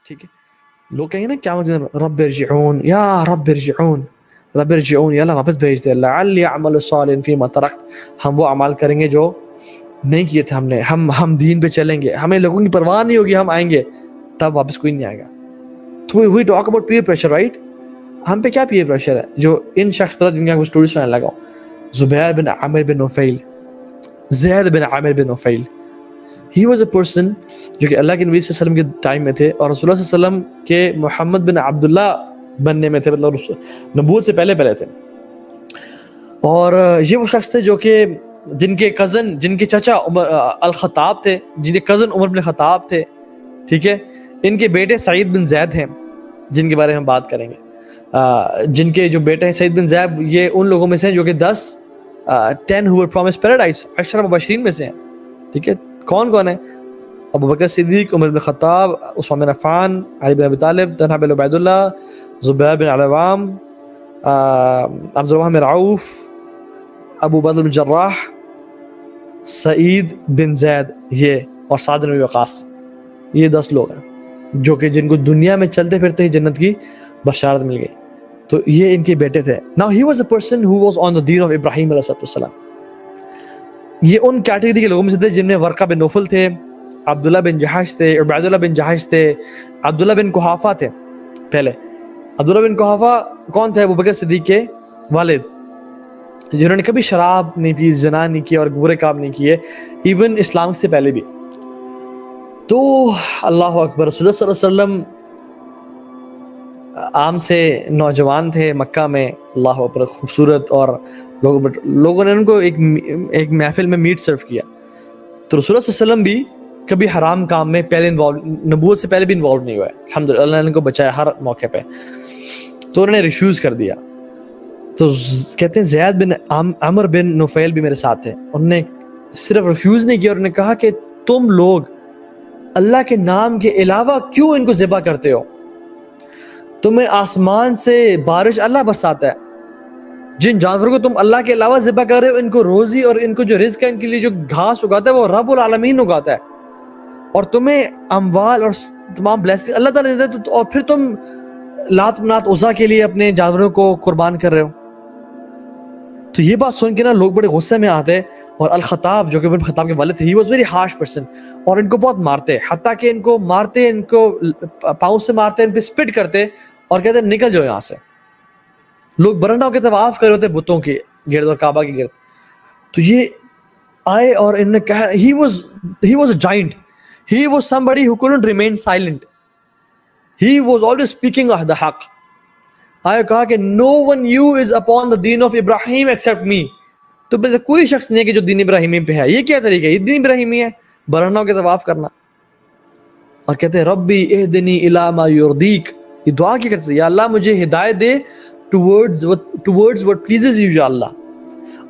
ٹھیک ہے. لوگ کہیں گے نا کیا مطلب رب ارجعون یا رب ارجعون, رب ارجعون یا اللہ واپس بھیج دے, لعلی اعمل صالحا فیما ترکت, ہم وہ اعمال کریں گے جو نہیں کیے تھے ہم نے, ہم دین پہ چلیں گے, ہمیں لوگوں کی پرواہ نہیں ہوگی, ہم آئیں گے, تب واپس کوئی نہیں آئے گا. تو we talk about peer pressure, right. ہم پہ کیا پیئر پریشر ہے جو ان شخص پتہ جن کا کچھ اسٹوری سنانے لگا ہوں, زبیر بن عامر بن نفیل, زید بن عامر بن نفیل. ہی واز اے پرسن جو کہ اللہ کے نبی صلی اللہ علیہ وسلم کے ٹائم میں تھے اور رسول اللہ صلی اللہ علیہ وسلم کے محمد بن عبداللہ بننے میں تھے, مطلب نبوت سے پہلے تھے. اور یہ وہ شخص تھے جو کہ جن کے کزن, جن کے چچا عمر الخطاب تھے, جن کے کزن عمر بن خطاب تھے, ٹھیک ہے. ان کے بیٹے سعید بن زید ہیں جن کے بارے میں ہم بات کریں گے. جن کے جو بیٹے ہیں سعید بن زید, یہ ان لوگوں میں سے ہیں جو کہ 10 who were promised paradise, 10 مبشرین میں سے ہیں, ٹھیک ہے. کون ہے؟ ابو بکر صدیق, عمر بن خطاب, عثمان بن عفان, علی بن ابی طالب, طلحہ بن عبید اللہ, زبیر بن العوام, عبد الرحمن بن عوف, ابو بکر بن جراح, سعید بن زید, یہ اور سعد بن ابی وقاص. یہ 10 لوگ ہیں جو کہ جن کو دنیا میں چلتے پھرتے ہی جنت کی بشارت مل گئی. تو یہ ان کے بیٹے تھے. Now he was a person who was on the deen of ابراہیم علیہ السلام. یہ ان کیٹیگری کے لوگوں میں سے تھے جن میں ورقہ بن نوفل تھے, عبداللہ بن جحش تھے, عبید اللہ بن جحش تھے, عبداللہ بن قحافہ تھے. پہلے عبداللہ بن قحافہ کون تھے؟ ابو بکر صدیق کے والد, جنہوں نے کبھی شراب نہیں پی, زنا نہیں کیا اور برے کام نہیں کیے, ایون اسلام سے پہلے بھی. تو اللہ اکبر, رسول اللہ صلی اللہ علیہ وسلم عام سے نوجوان تھے مکہ میں, اللہ اکبر, خوبصورت, اور لوگوں نے ان کو ایک محفل میں میٹ سرو کیا. تو رسول اللہ صلی اللہ علیہ وسلم بھی کبھی حرام کام میں پہلے نبوت سے پہلے بھی انوالو نہیں ہوئے, الحمدللہ, اللہ نے ان کو بچایا ہر موقع پہ. تو انہوں نے ریفیوز کر دیا. تو کہتے ہیں زید بن عمر بن نفیل بھی میرے ساتھ تھے, انہوں نے صرف ریفیوز نہیں کیا, اور انہوں نے کہا کہ تم لوگ اللہ کے نام کے علاوہ کیوں ان کو ذبح کرتے ہو؟ تمہیں آسمان سے بارش اللہ برساتا ہے, جن جانوروں کو تم اللہ کے علاوہ ذبح کر رہے ہو ان کو روزی اور ان کو جو رزق ہے, ان کے لیے جو گھاس اگاتا ہے وہ رب العالمین اگاتا ہے, اور تمہیں اموال اور تمام بلیسنگ اللہ تعالیٰ دیتا ہے, اور پھر تم لات منات عزا کے لیے اپنے جانوروں کو قربان کر رہے ہو. تو یہ بات سن کے نا لوگ بڑے غصے میں آتے, اور الخطاب جو کہ عمر بن خطاب کے والد تھے, he was very harsh person, اور ان کو بہت مارتے, حتیٰ کہ ان کو مارتے, ان کو پاؤں سے مارتے, ان پہ اسپٹ کرتے اور کہتے ہیں نکل جاؤ یہاں سے. لوگ برہنہ ہو کے طواف کر رہے ہوتے بتوں کے گرد اور کعبہ کے گرد. تو یہ آئے اور انہوں نے کہا he was a giant, he was somebody who couldn't remain silent, he was always speaking of the حق. آئے کہا کہ no one you is upon the deen of Ibrahim except me. تو بس کوئی شخص نہیں ہے کہ جو دین ابراہیمی پہ ہے. یہ کیا طریقہ ہے؟ یہ دین ابراہیمی ہے, برہنہ ہو کے طواف کرنا. اور کہتے ہیں ربی اہدنی الی ما یرضیک, یہ دعا کیا کرتے ہیں, یا اللہ مجھے ہدایت دے towards what pleases you, یا اللہ.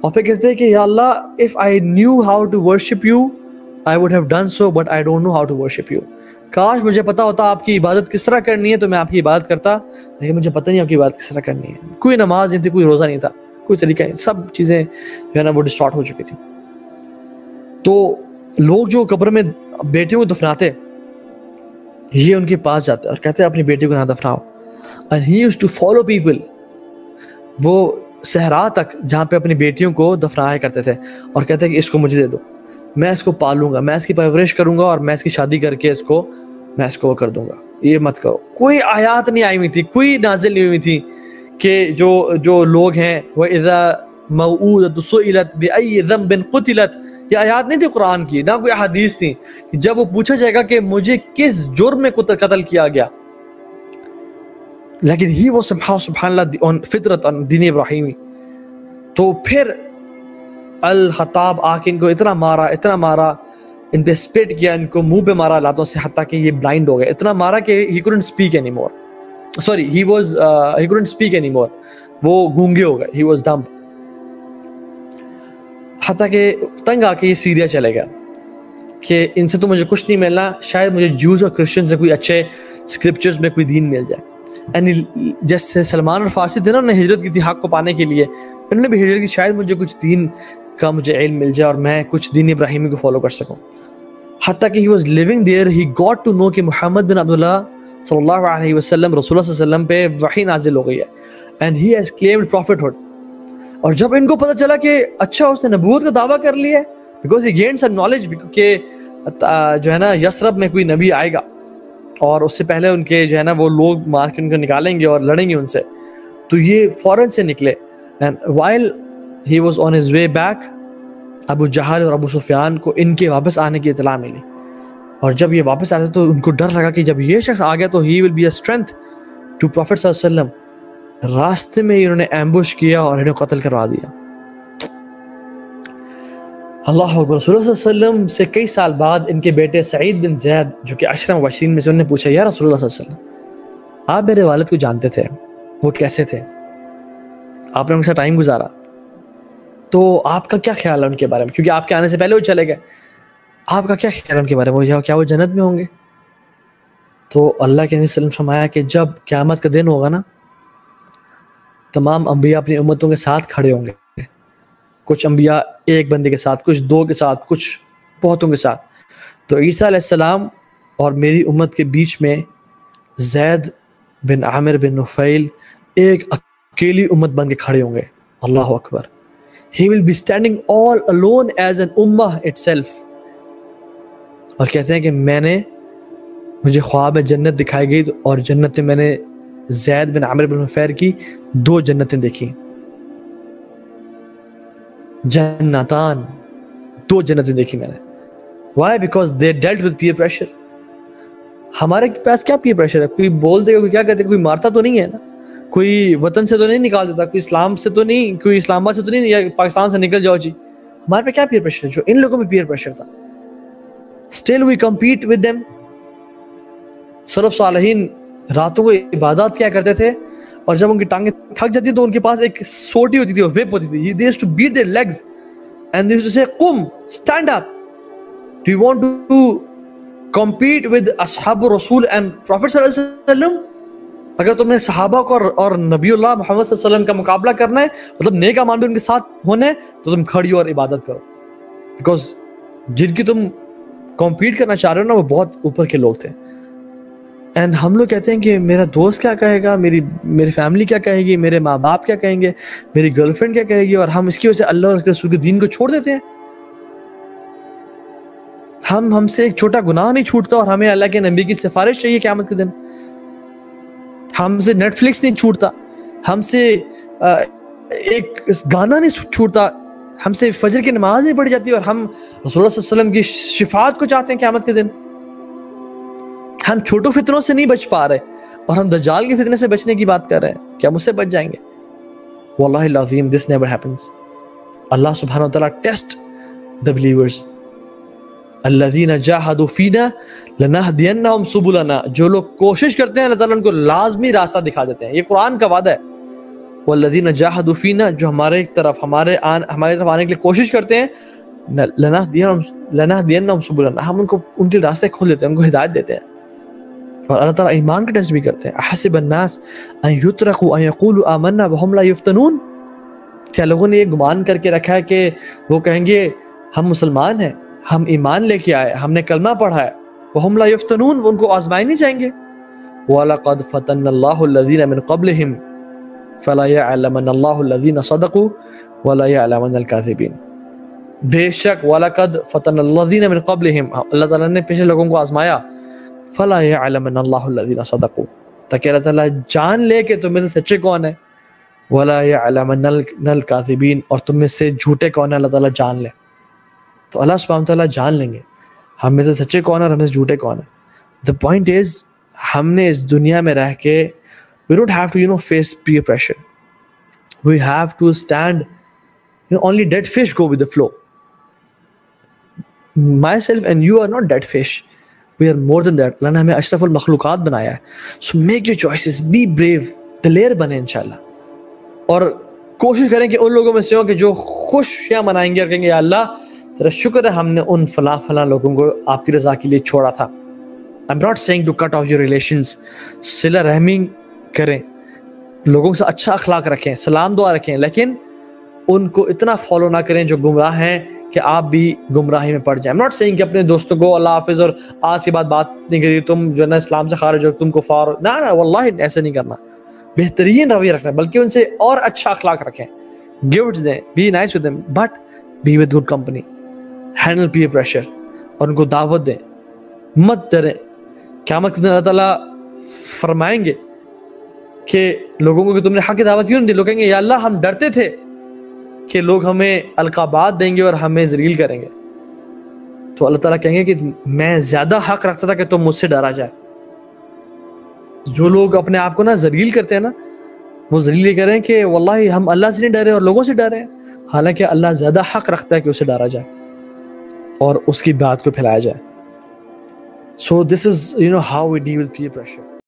اور پھر کہتے ہیں کہ یا اللہ if I knew how to worship you I would have done so but I don't know how to worship you. کاش مجھے پتا ہوتا آپ کی عبادت کس طرح کرنی ہے تو میں آپ کی عبادت کرتا, لیکن مجھے پتہ نہیں آپ کی عبادت کس طرح کرنی ہے. کوئی نماز نہیں تھی, کوئی روزہ نہیں تھا, کوئی طریقہ نہیں, سب چیزیں جو ہے نا وہ ڈسٹارٹ ہو چکی تھی. تو لوگ جو قبر میں بیٹیوں کو دفناتے, یہ ان کے پاس جاتے اور کہتے ہیں اپنی بیٹی کو نہ دفناؤ. And he used to follow people, وہ صحرا تک جہاں پہ اپنی بیٹیوں کو دفنایا کرتے تھے, اور کہتے ہیں کہ اس کو مجھے دے دو, میں اس کو پالوں گا, میں اس کی پرورش کروں گا, اور میں اس کی شادی کر کے میں اس کو کر دوں گا, یہ مت کرو. کوئی آیات نہیں آئی ہوئی تھی, کوئی نازل نہیں ہوئی تھی کہ جو لوگ ہیں وہ اذا موعودۃ سئلت بأی ذنب قتلت, یہ آیات نہیں تھی قرآن کی, نہ کوئی احادیث تھی کہ جب وہ پوچھا جائے گا کہ مجھے کس جرم میں قتل کیا گیا. لیکن ہی وہ سبحان اللہ on فطرت on دین ابراہیمی. تو پھر الخطاب آ کے ان کو اتنا مارا, ان پہ اسپٹ کیا, ان کو منہ پہ مارا لاتوں سے, حتیٰ کہ یہ بلائنڈ ہو گئے, اتنا مارا کہ he couldn't speak anymore. Sorry, he couldn't speak anymore. وہ گونگے ہو گئے, he was dumb. حتیٰ کہ تنگ آ کے یہ سیریا چلے گیا کہ ان سے تو مجھے کچھ نہیں ملنا, شاید مجھے جوز اور کرسچن سے کوئی اچھے اسکرپچرز میں کوئی دین مل جائے. جیسے سلمان اور فارسی تھے نا, انہوں نے ہجرت کی تھی حق کو پانے کے لیے, انہوں نے بھی ہجرت کی, شاید مجھے کچھ دین کا مجھے علم مل جائے اور میں کچھ دین ابراہیمی کو فالو کر سکوں. حتیٰ کہ he was living there, he got to know کہ محمد بن عبداللہ صلی اللہ علیہ وسلم رسول اللہ صلی اللہ علیہ وسلم پہ وحی نازل ہو گئی ہے and he has claimed prophethood. اور جب ان کو پتہ چلا کہ اچھا اس نے نبوت کا دعویٰ کر لیا ہے بیکاز ہی گینڈ سم نالج کہ جو ہے نا یثرب میں کوئی نبی آئے گا اور اس سے پہلے ان کے جو ہے نا وہ لوگ مار کے ان کو نکالیں گے اور لڑیں گے ان سے, تو یہ فوراً سے نکلے. And while he was on his way back, Abu Jahl اور ابو سفیان کو ان کے واپس آنے کی اطلاع ملی, اور جب یہ واپس آ رہے تھے تو ان کو ڈر لگا کہ جب یہ شخص آ گیا تو he will be a strength to prophet صلی اللہ علیہ وسلم. راستے میں انہوں نے ایمبوش کیا اور انہیں قتل کروا دیا. اللہ اکبر. رسول اللہ صلی اللہ علیہ وسلم سے کئی سال بعد ان کے بیٹے سعید بن زید جو کہ 10 مبشرین میں سے, انہوں نے پوچھا یا رسول اللہ صلی اللہ علیہ وسلم آپ میرے والد کو جانتے تھے, وہ کیسے تھے, آپ نے ان کے ساتھ ٹائم گزارا, تو آپ کا کیا خیال ہے ان کے بارے میں, کیونکہ آپ کے آنے سے پہلے وہ چلے گئے, آپ کا کیا خیال ہے ان کے بارے میں, کیا وہ جنت میں ہوں گے؟ تو اللہ کے نبی صلی اللہ علیہ وسلم فرمایا کہ جب قیامت کا دن ہوگا نا, تمام انبیاء اپنی امتوں کے ساتھ کھڑے ہوں گے, کچھ انبیاء ایک بندے کے ساتھ, کچھ 2 کے ساتھ, کچھ بہتوں کے ساتھ. تو عیسیٰ علیہ السلام اور میری امت کے بیچ میں زید بن عامر بن نفیل ایک اکیلی امت بن کے کھڑے ہوں گے. اللہ اکبر. He will be standing all alone as an ummah itself. اور کہتے ہیں کہ مجھے خواب میں جنت دکھائی گئی اور جنت میں نے زید بن عامر بن نفیل کی 2 جنتیں دیکھی, جنتان, 2 جنتیں دیکھی میں نے. Why? Because they dealt with peer pressure. ہمارے پاس کیا peer pressure ہے, کوئی بول دے گا, کوئی کیا کہتے, کوئی مارتا تو نہیں ہے نا, کوئی وطن سے تو نہیں نکال دیتا, کوئی اسلام سے تو نہیں, کوئی اسلام آباد سے تو نہیں, یا پاکستان سے نکل جاؤ جی. ہمارے پہ کیا peer pressure ہے, جو ان لوگوں میں peer pressure تھا. Still we compete with them. سلف صالحین راتوں کو عبادات کیا کرتے تھے, اور جب ان کی ٹانگیں تھک جاتی تو ان کے پاس ایک سوٹی ہوتی تھی اور وپ ہوتی تھی. They used to beat their legs and they used to say قم, stand up. Do you want to compete with اصحاب رسول and Prophet صلی اللہ علیہ وسلم؟ اگر تم نے صحابہ کو اور نبی اللہ محمد صلی اللہ علیہ وسلم کا مقابلہ کرنا ہے, مطلب نیک اعمال بھی ان کے ساتھ ہونے, تو تم کھڑی ہو اور عبادت کرو, بیکاز جن کی تم کمپیٹ کرنا چاہ رہے ہو نا وہ بہت اوپر کے لوگ تھے. اینڈ ہم لوگ کہتے ہیں کہ میرا دوست کیا کہے گا, میری فیملی کیا کہے گی, میرے ماں باپ کیا کہیں گے, میری گرل فرینڈ کیا کہے گی, اور ہم اس کی وجہ سے اللہ اور اس کے رسول کے دین کو چھوڑ دیتے ہیں. ہم سے ایک چھوٹا گناہ نہیں چھوٹتا اور ہمیں اللہ کے نبی کی سفارش چاہیے قیامت کے دن. ہم سے نیٹ فلکس نہیں چھوٹتا, ہم سے ایک گانا نہیں چھوٹتا, ہم سے فجر کی نماز نہیں پڑھی جاتی, اور ہم رسول اللہ صلی اللہ علیہ وسلم کی شفاعت کو چاہتے ہیں قیامت کے دن. ہم چھوٹوں فتنوں سے نہیں بچ پا رہے اور ہم دجال کے فتنے سے بچنے کی بات کر رہے ہیں, کیا مجھ سے بچ جائیں گے؟ واللہ العظیم this never happens. اللہ سبحانہ وتعالیٰ ٹیسٹ the believers. الذین جاہدوا فینا لنہدینہم سبلنا, جو لوگ کوشش کرتے ہیں اللہ تعالیٰ ان کو لازمی راستہ دکھا دیتے ہیں. یہ قرآن کا وعدہ ہے. والذین جاہدوا فینا, جو ہمارے طرف آنے کے لیے کوشش کرتے ہیں, لنہدینہم سبلنا, ہم ان کو ان کے راستے کھول دیتے ہیں, ان کو ہدایت دیتے ہیں. اور اللہ تعالیٰ ایمان کا ٹیسٹ بھی کرتے ہیں. احسب الناس ان یترکوا ان یقولوا آمنا وهم لا یفتنون, کیا لوگوں نے یہ گمان کر کے رکھا ہے کہ وہ کہیں گے ہم مسلمان ہیں, ہم ایمان لے کے آئے, ہم نے کلمہ پڑھا ہے, وهم لا یفتنون, وہ ان کو آزمائے نہیں جائیں گے. وَلَقَدْ فَتَنَّ اللَّهُ الَّذِينَ مِنْ قَبْلِهِمْ فَلَا يَعْلَمَنَّ اللَّهُ الَّذِينَ صَدَقُوا وَلَا يَعْلَمَنَّ الْكَاذِبِينَ. بے شک وَلَقَدْ فَتَنَّ الَّذِينَ مِنْ قَبْلِهِمْ, اللہ تعالیٰ نے پچھلے لوگوں کو آزمایا. فَلَا يَعْلَمَنَّ اللَّهُ الَّذِينَ صَدَقُوا, تاکہ اللہ تعالیٰ جان لے کہ تم میں سے سچے کون ہیں. وَلَا يَعْلَمَنَّ الْكَاذِبِينَ, اور تم میں سے جھوٹے کون ہیں اللہ تعالیٰ جان لے. تو اللہ سبحانہ تعالیٰ جان لیں گے ہم میں سے سچے کون ہیں اور ہم میں سے جھوٹے کون ہیں. The point is, ہم نے اس دنیا میں رہ کے we don't have to face peer pressure. We have to stand, only dead fish go with the flow. Myself and you are not dead fish. We are more than that. اللہ نے ہمیں اشرف المخلوقات بنایا ہے. So make your choices, be brave, دلیر بنے انشاءاللہ, اور کوشش کریں کہ ان لوگوں میں سے ہوں کہ جو خوشیاں منائیں گے اور کہیں گے یا اللہ تیرا شکر ہے ہم نے ان فلاں لوگوں کو آپ کی رضا کے لیے چھوڑا تھا. I'm not saying to cut off your relations. صلہ رحمی کریں, لوگوں سے اچھا اخلاق رکھیں, سلام دعا رکھیں, لیکن ان کو اتنا فالو نہ کریں جو گمراہ ہیں کہ آپ بھی گمراہی میں پڑ جائیں. I'm not saying کہ اپنے دوستوں کو اللہ حافظ اور آج کے بعد بات نہیں کری, تم جو ہے نا اسلام سے خارج ہو, تم کفار ہو. نہ واللہ ایسے نہیں کرنا, بہترین رویہ رکھنا, بلکہ ان سے اور اچھا اخلاق رکھیں, گفٹس دیں, be nice with them, but be with good company, handle peer pressure, اور ان کو دعوت دیں, مت ڈریں. قیامت کے دن اللہ تعالیٰ فرمائیں گے کہ لوگوں کو کہ تم نے حق کی دعوت کیوں نہیں دی؟ لوگ کہیں گے یا اللہ ہم ڈرتے تھے کہ لوگ ہمیں القابات دیں گے اور ہمیں ذلیل کریں گے. تو اللہ تعالیٰ کہیں گے کہ میں زیادہ حق رکھتا تھا کہ تم مجھ سے ڈرا جائے. جو لوگ اپنے آپ کو نا ذلیل کرتے ہیں نا, وہ ذلیل یہ کریں کہ واللہ ہم اللہ سے نہیں ڈرے اور لوگوں سے ڈرے ہیں, حالانکہ اللہ زیادہ حق رکھتا ہے کہ اسے ڈرا جائے اور اس کی بات کو پھیلایا جائے. So this is how we deal with peer pressure.